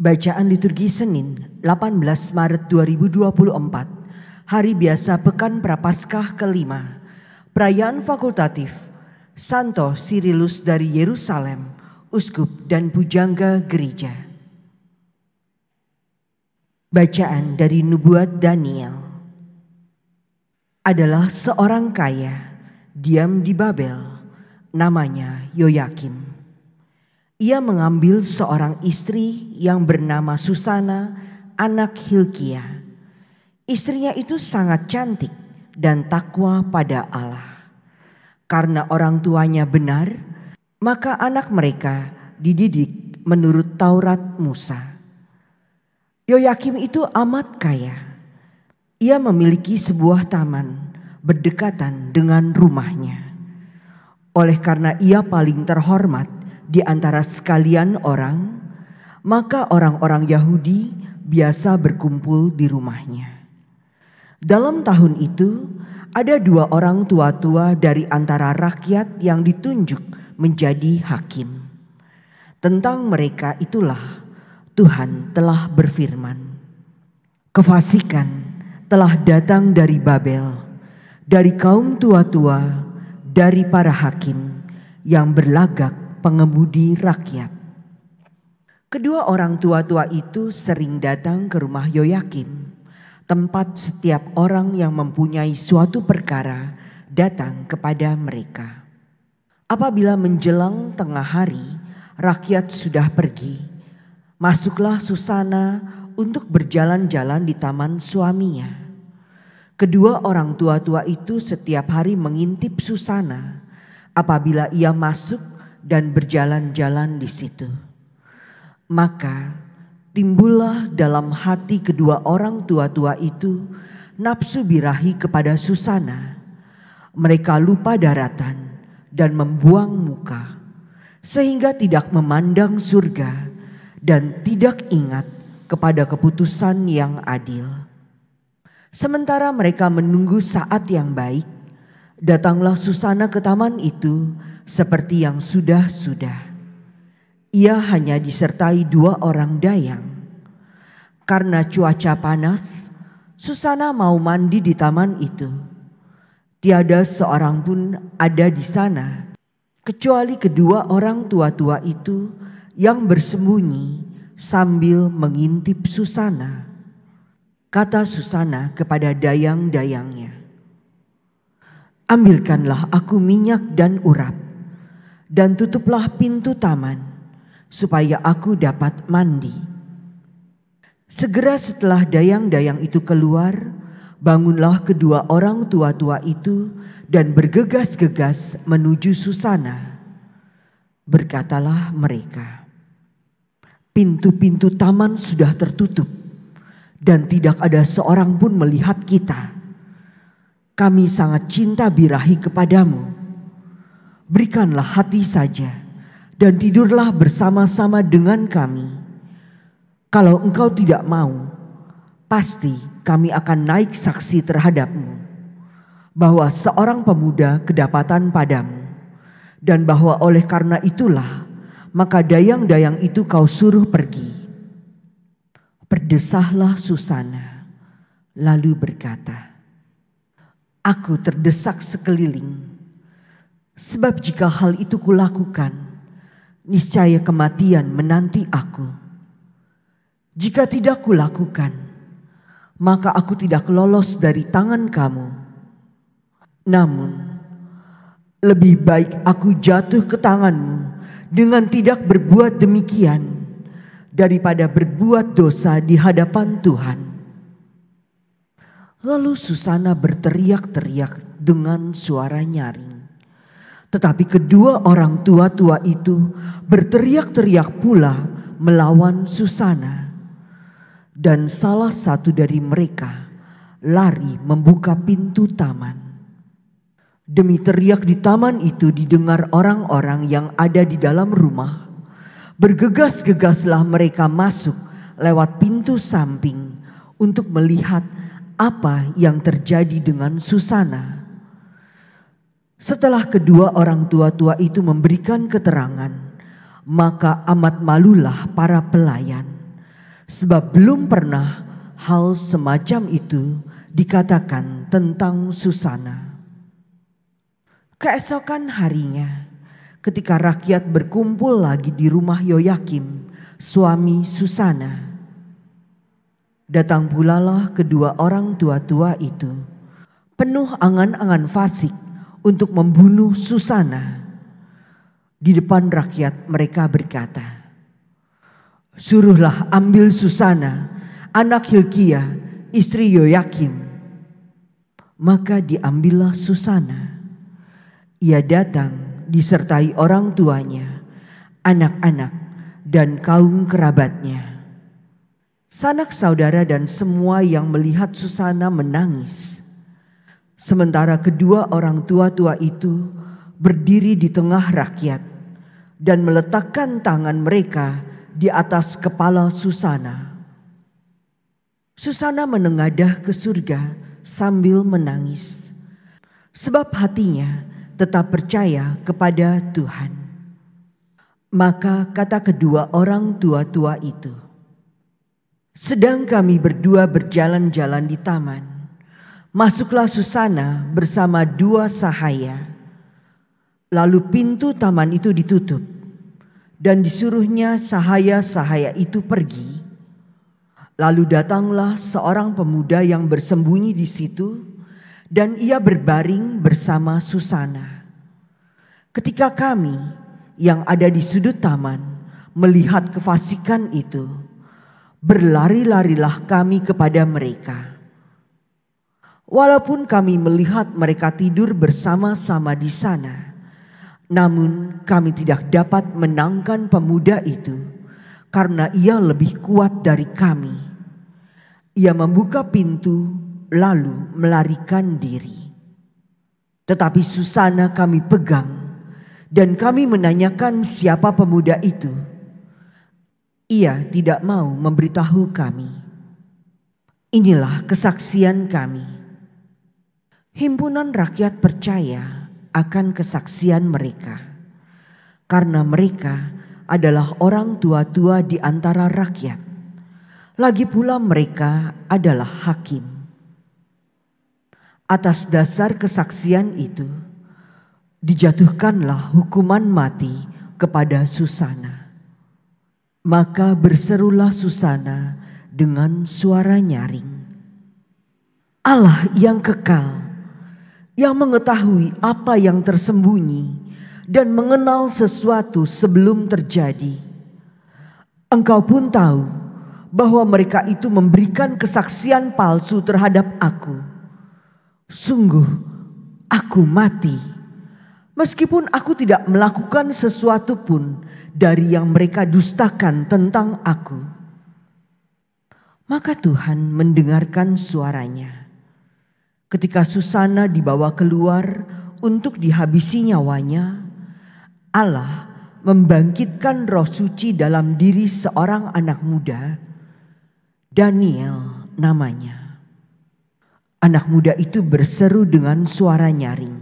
Bacaan liturgi Senin 18 Maret 2024, Hari Biasa Pekan Prapaskah kelima, Perayaan Fakultatif, Santo Sirilus dari Yerusalem, Uskup dan Pujangga Gereja. Bacaan dari Nubuat Daniel. Adalah seorang kaya, diam di Babel, namanya Yoyakim. Ia mengambil seorang istri yang bernama Susana, anak Hilkia. Istrinya itu sangat cantik dan takwa pada Allah. Karena orang tuanya benar, maka anak mereka dididik menurut Taurat Musa. Yoyakim itu amat kaya. Ia memiliki sebuah taman berdekatan dengan rumahnya. Oleh karena ia paling terhormat di antara sekalian orang, maka orang-orang Yahudi biasa berkumpul di rumahnya. Dalam tahun itu, ada dua orang tua-tua dari antara rakyat yang ditunjuk menjadi hakim. Tentang mereka itulah Tuhan telah berfirman, "Kefasikan telah datang dari Babel, dari kaum tua-tua, dari para hakim yang berlagak pengemudi rakyat." Kedua orang tua-tua itu sering datang ke rumah Yoyakim, tempat setiap orang yang mempunyai suatu perkara datang kepada mereka. Apabila menjelang tengah hari, rakyat sudah pergi, masuklah Susana untuk berjalan-jalan di taman suaminya. Kedua orang tua-tua itu setiap hari mengintip Susana apabila ia masuk dan berjalan-jalan di situ. Maka timbullah dalam hati kedua orang tua-tua itu nafsu birahi kepada Susana. Mereka lupa daratan dan membuang muka, sehingga tidak memandang surga dan tidak ingat kepada keputusan yang adil. Sementara mereka menunggu saat yang baik, datanglah Susana ke taman itu seperti yang sudah-sudah. Ia hanya disertai dua orang dayang. Karena cuaca panas, Susana mau mandi di taman itu. Tiada seorang pun ada di sana, kecuali kedua orang tua-tua itu yang bersembunyi sambil mengintip Susana. Kata Susana kepada dayang-dayangnya, "Ambilkanlah aku minyak dan urap, dan tutuplah pintu taman, supaya aku dapat mandi." Segera setelah dayang-dayang itu keluar, bangunlah kedua orang tua-tua itu dan bergegas-gegas menuju Susana. Berkatalah mereka, "Pintu-pintu taman sudah tertutup, dan tidak ada seorang pun melihat kita. Kami sangat cinta birahi kepadamu. Berikanlah hati saja dan tidurlah bersama-sama dengan kami. Kalau engkau tidak mau, pasti kami akan naik saksi terhadapmu, bahwa seorang pemuda kedapatan padamu, dan bahwa oleh karena itulah maka dayang-dayang itu kau suruh pergi." Berdesahlah Susana, lalu berkata, "Aku terdesak sekeliling, sebab jika hal itu kulakukan, niscaya kematian menanti aku. Jika tidak kulakukan, maka aku tidak lolos dari tangan kamu. Namun, lebih baik aku jatuh ke tanganmu dengan tidak berbuat demikian, daripada berbuat dosa di hadapan Tuhan." Lalu Susana berteriak-teriak dengan suara nyaring. Tetapi kedua orang tua-tua itu berteriak-teriak pula melawan Susana. Dan salah satu dari mereka lari membuka pintu taman. Demi teriak di taman itu didengar orang-orang yang ada di dalam rumah. Bergegas-gegaslah mereka masuk lewat pintu samping untuk melihat apa yang terjadi dengan Susana. Setelah kedua orang tua-tua itu memberikan keterangan, maka amat malulah para pelayan, sebab belum pernah hal semacam itu dikatakan tentang Susana. Keesokan harinya, ketika rakyat berkumpul lagi di rumah Yoyakim, suami Susana, datang pulalah kedua orang tua-tua itu, penuh angan-angan fasik untuk membunuh Susana. Di depan rakyat mereka berkata, "Suruhlah ambil Susana, anak Hilkia, istri Yoyakim." Maka diambillah Susana. Ia datang disertai orang tuanya, anak-anak, dan kaum kerabatnya. Sanak saudara dan semua yang melihat Susana menangis. Sementara kedua orang tua-tua itu berdiri di tengah rakyat dan meletakkan tangan mereka di atas kepala Susana. Susana menengadah ke surga sambil menangis, sebab hatinya tetap percaya kepada Tuhan. Maka kata kedua orang tua-tua itu, "Sedang kami berdua berjalan-jalan di taman, masuklah Susana bersama dua sahaya. Lalu pintu taman itu ditutup dan disuruhnya sahaya-sahaya itu pergi. Lalu datanglah seorang pemuda yang bersembunyi di situ dan ia berbaring bersama Susana. Ketika kami yang ada di sudut taman melihat kefasikan itu, berlari-larilah kami kepada mereka. Walaupun kami melihat mereka tidur bersama-sama di sana, namun kami tidak dapat menangkan pemuda itu karena ia lebih kuat dari kami. Ia membuka pintu lalu melarikan diri. Tetapi Susana kami pegang dan kami menanyakan siapa pemuda itu. Ia tidak mau memberitahu kami. Inilah kesaksian kami." Himpunan rakyat percaya akan kesaksian mereka, karena mereka adalah orang tua-tua di antara rakyat. Lagi pula mereka adalah hakim. Atas dasar kesaksian itu, dijatuhkanlah hukuman mati kepada Susana. Maka berserulah Susana dengan suara nyaring, "Allah yang kekal, yang mengetahui apa yang tersembunyi dan mengenal sesuatu sebelum terjadi. Engkau pun tahu bahwa mereka itu memberikan kesaksian palsu terhadap aku. Sungguh aku mati, meskipun aku tidak melakukan sesuatu pun dari yang mereka dustakan tentang aku." Maka Tuhan mendengarkan suaranya. Ketika Susana dibawa keluar untuk dihabisi nyawanya, Allah membangkitkan roh suci dalam diri seorang anak muda, Daniel namanya. Anak muda itu berseru dengan suara nyaring,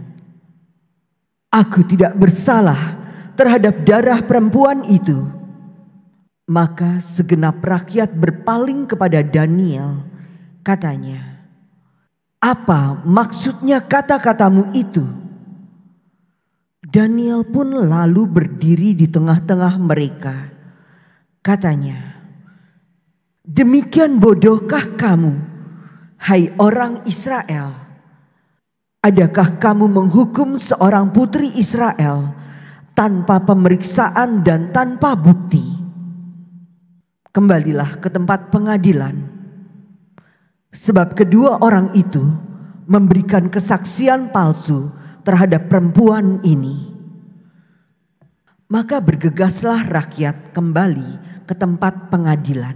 "Aku tidak bersalah terhadap darah perempuan itu." Maka segenap rakyat berpaling kepada Daniel. Katanya, "Apa maksudnya kata-katamu itu?" Daniel pun lalu berdiri di tengah-tengah mereka. Katanya, "Demikian bodohkah kamu, hai orang Israel? Adakah kamu menghukum seorang putri Israel tanpa pemeriksaan dan tanpa bukti? Kembalilah ke tempat pengadilan, sebab kedua orang itu memberikan kesaksian palsu terhadap perempuan ini." Maka bergegaslah rakyat kembali ke tempat pengadilan.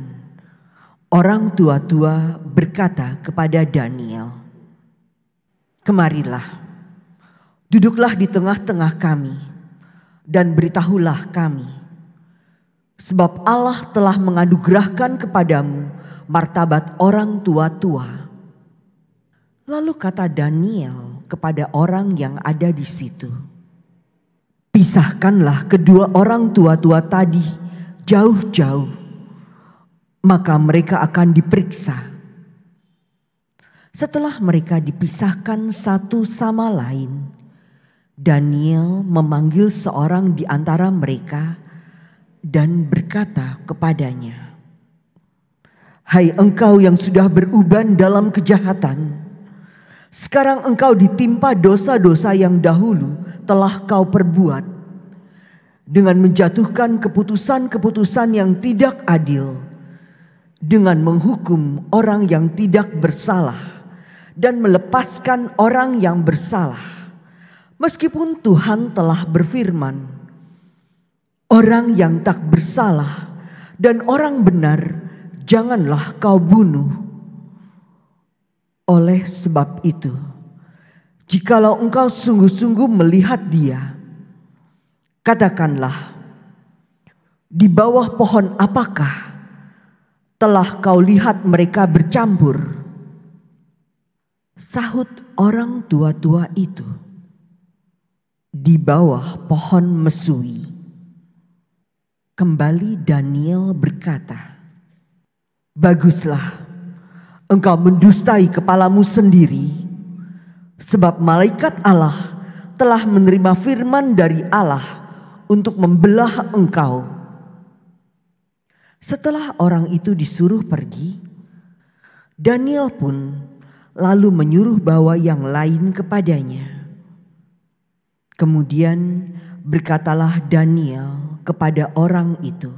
Orang tua-tua berkata kepada Daniel, "Kemarilah, duduklah di tengah-tengah kami dan beritahulah kami, sebab Allah telah menganugerahkan kepadamu martabat orang tua-tua." Lalu kata Daniel kepada orang yang ada di situ, "Pisahkanlah kedua orang tua-tua tadi jauh-jauh. maka mereka akan diperiksa. Setelah mereka dipisahkan satu sama lain, Daniel memanggil seorang di antara mereka dan berkata kepadanya, "Hai engkau yang sudah beruban dalam kejahatan, sekarang engkau ditimpa dosa-dosa yang dahulu telah kau perbuat, dengan menjatuhkan keputusan-keputusan yang tidak adil, dengan menghukum orang yang tidak bersalah dan melepaskan orang yang bersalah. Meskipun Tuhan telah berfirman, orang yang tak bersalah dan orang benar janganlah kau bunuh. Oleh sebab itu, jikalau engkau sungguh-sungguh melihat dia, katakanlah, di bawah pohon apakah telah kau lihat mereka bercampur?" Sahut orang tua-tua itu, "Di bawah pohon mesui." Kembali Daniel berkata, "Baguslah, engkau mendustai kepalamu sendiri, sebab malaikat Allah telah menerima firman dari Allah untuk membelah engkau." Setelah orang itu disuruh pergi, Daniel pun lalu menyuruh bawa yang lain kepadanya. Kemudian berkatalah Daniel kepada orang itu,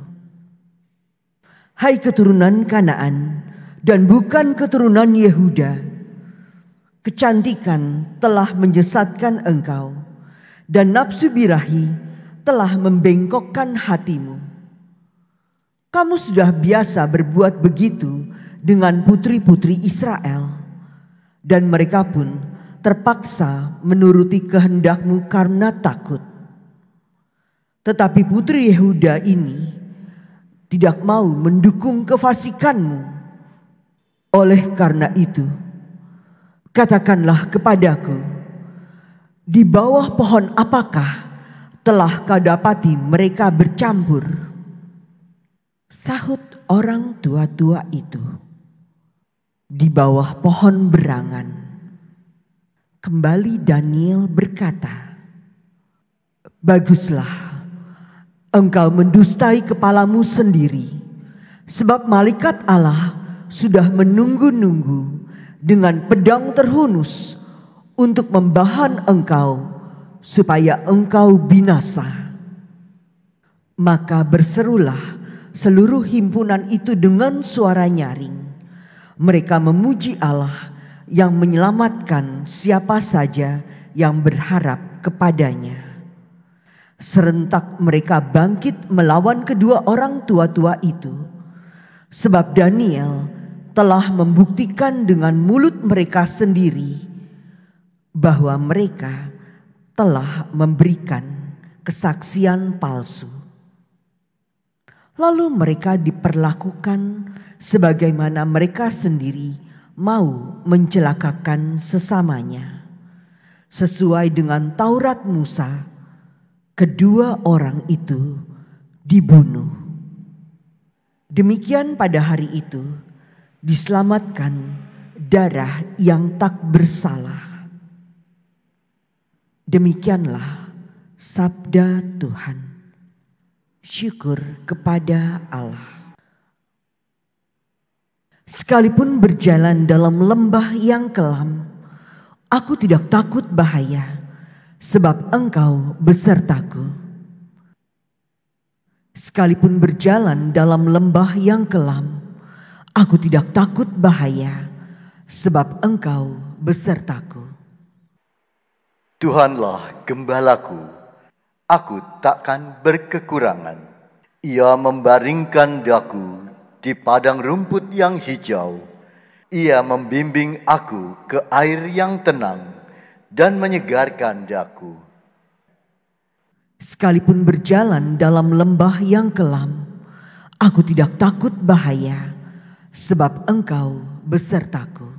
"Hai keturunan Kanaan dan bukan keturunan Yehuda, kecantikan telah menyesatkan engkau dan nafsu birahi telah membengkokkan hatimu. Kamu sudah biasa berbuat begitu dengan putri-putri Israel, dan mereka pun terpaksa menuruti kehendakmu karena takut. Tetapi putri Yehuda ini tidak mau mendukung kefasikanmu. Oleh karena itu, katakanlah kepadaku, di bawah pohon apakah telah kau dapati mereka bercampur?" Sahut orang tua-tua itu, "Di bawah pohon berangan." Kembali Daniel berkata, "Baguslah, engkau mendustai kepalamu sendiri, sebab malaikat Allah sudah menunggu-nunggu dengan pedang terhunus untuk membahan engkau supaya engkau binasa." Maka berserulah seluruh himpunan itu dengan suara nyaring. Mereka memuji Allah yang menyelamatkan siapa saja yang berharap kepadanya. Serentak mereka bangkit melawan kedua orang tua-tua itu, sebab Daniel telah membuktikan dengan mulut mereka sendiri bahwa mereka telah memberikan kesaksian palsu. Lalu mereka diperlakukan sebagaimana mereka sendiri mau mencelakakan sesamanya. Sesuai dengan Taurat Musa, kedua orang itu dibunuh. Demikian pada hari itu diselamatkan darah yang tak bersalah. Demikianlah sabda Tuhan. Syukur kepada Allah. Sekalipun berjalan dalam lembah yang kelam, aku tidak takut bahaya, sebab engkau besertaku. Sekalipun berjalan dalam lembah yang kelam, aku tidak takut bahaya, sebab engkau besertaku. Tuhanlah gembalaku, aku takkan berkekurangan. Ia membaringkan daku di padang rumput yang hijau. Ia membimbing aku ke air yang tenang dan menyegarkan daku. Sekalipun berjalan dalam lembah yang kelam, aku tidak takut bahaya, sebab engkau besertaku.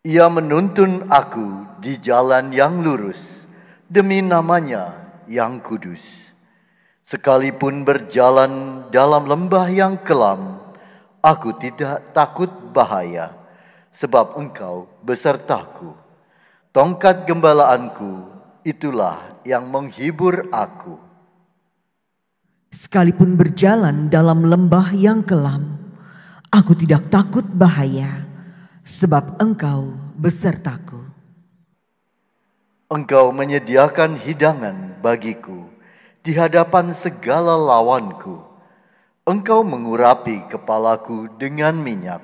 Ia menuntun aku di jalan yang lurus demi namanya yang kudus. Sekalipun berjalan dalam lembah yang kelam, Aku tidak takut bahaya, sebab Engkau besertaku. Tongkat gembalaanku, itulah yang menghibur aku. Sekalipun berjalan dalam lembah yang kelam, aku tidak takut bahaya, sebab Engkau besertaku. Engkau menyediakan hidangan bagiku di hadapan segala lawanku. Engkau mengurapi kepalaku dengan minyak,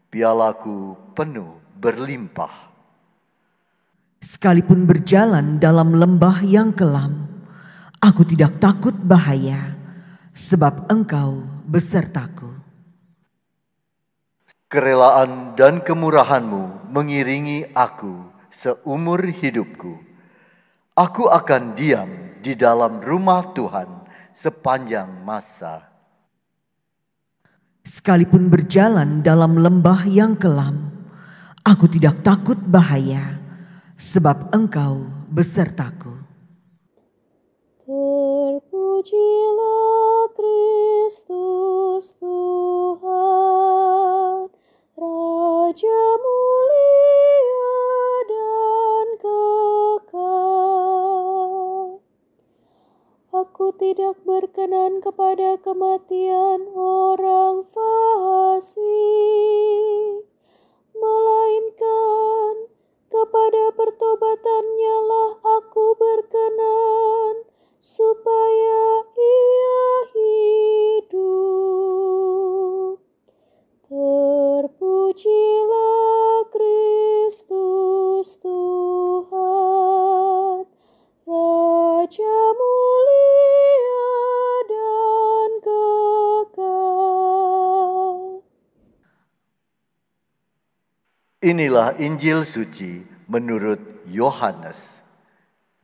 pialaku penuh berlimpah. Sekalipun berjalan dalam lembah yang kelam, aku tidak takut bahaya, sebab Engkau besertaku. Kerelaan dan kemurahan-Mu mengiringi aku seumur hidupku. Aku akan diam di dalam rumah Tuhan sepanjang masa. Sekalipun berjalan dalam lembah yang kelam, aku tidak takut bahaya, sebab Engkau besertaku. Terpujilah Kristus Tuhan, Raja mulia dan kekal. Aku tidak berkenan kepada kematian orang fasik, melainkan kepada pertobatannya lah aku berkenan, supaya ia hidup. Terpujilah Kristus Tuhan, Raja mulia dan kekal. Inilah Injil suci menurut Yohanes.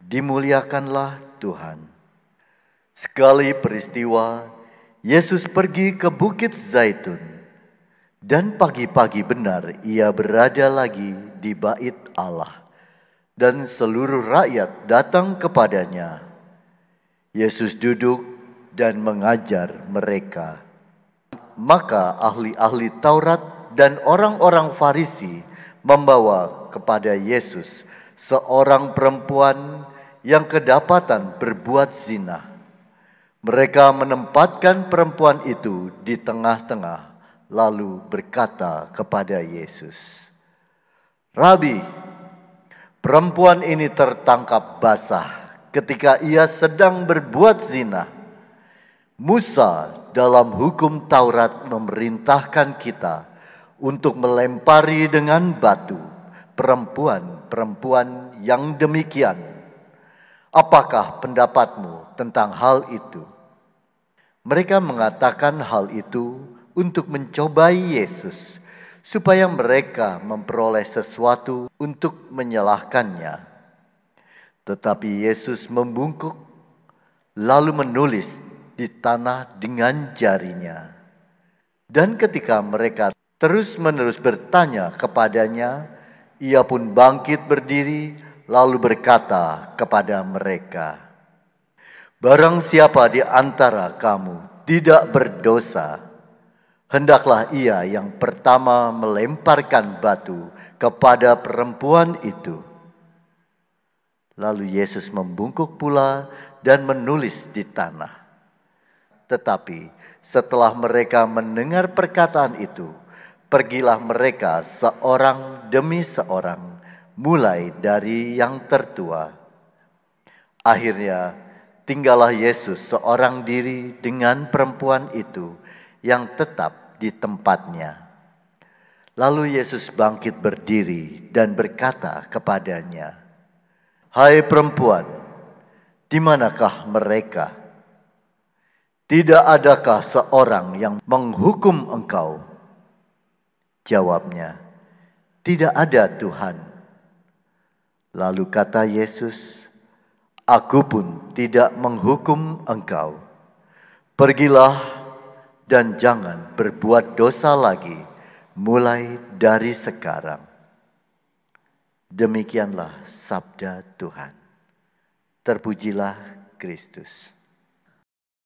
Dimuliakanlah Tuhan. Sekali peristiwa, Yesus pergi ke Bukit Zaitun, dan pagi-pagi benar ia berada lagi di bait Allah, dan seluruh rakyat datang kepadanya. Yesus duduk dan mengajar mereka. Maka ahli-ahli Taurat dan orang-orang Farisi membawa kepada Yesus seorang perempuan yang kedapatan berbuat zina. Mereka menempatkan perempuan itu di tengah-tengah, lalu berkata kepada Yesus, "Rabi, perempuan ini tertangkap basah ketika ia sedang berbuat zina. Musa dalam hukum Taurat memerintahkan kita untuk melempari dengan batu perempuan-perempuan yang demikian. Apakah pendapatmu tentang hal itu?" Mereka mengatakan hal itu untuk mencobai Yesus, supaya mereka memperoleh sesuatu untuk menyalahkannya. Tetapi Yesus membungkuk, lalu menulis di tanah dengan jarinya. Dan ketika mereka terus-menerus bertanya kepadanya, ia pun bangkit berdiri, lalu berkata kepada mereka, "Barang siapa di antara kamu tidak berdosa, hendaklah ia yang pertama melemparkan batu kepada perempuan itu." Lalu Yesus membungkuk pula dan menulis di tanah. Tetapi setelah mereka mendengar perkataan itu, pergilah mereka seorang demi seorang, mulai dari yang tertua. Akhirnya tinggallah Yesus seorang diri dengan perempuan itu yang tetap di tempatnya. Lalu Yesus bangkit berdiri dan berkata kepadanya, "Hai perempuan, di manakah mereka? Tidak adakah seorang yang menghukum engkau?" Jawabnya, "Tidak ada, Tuhan." Lalu kata Yesus, "Aku pun tidak menghukum engkau. Pergilah dan jangan berbuat dosa lagi mulai dari sekarang." Demikianlah sabda Tuhan. Terpujilah Kristus.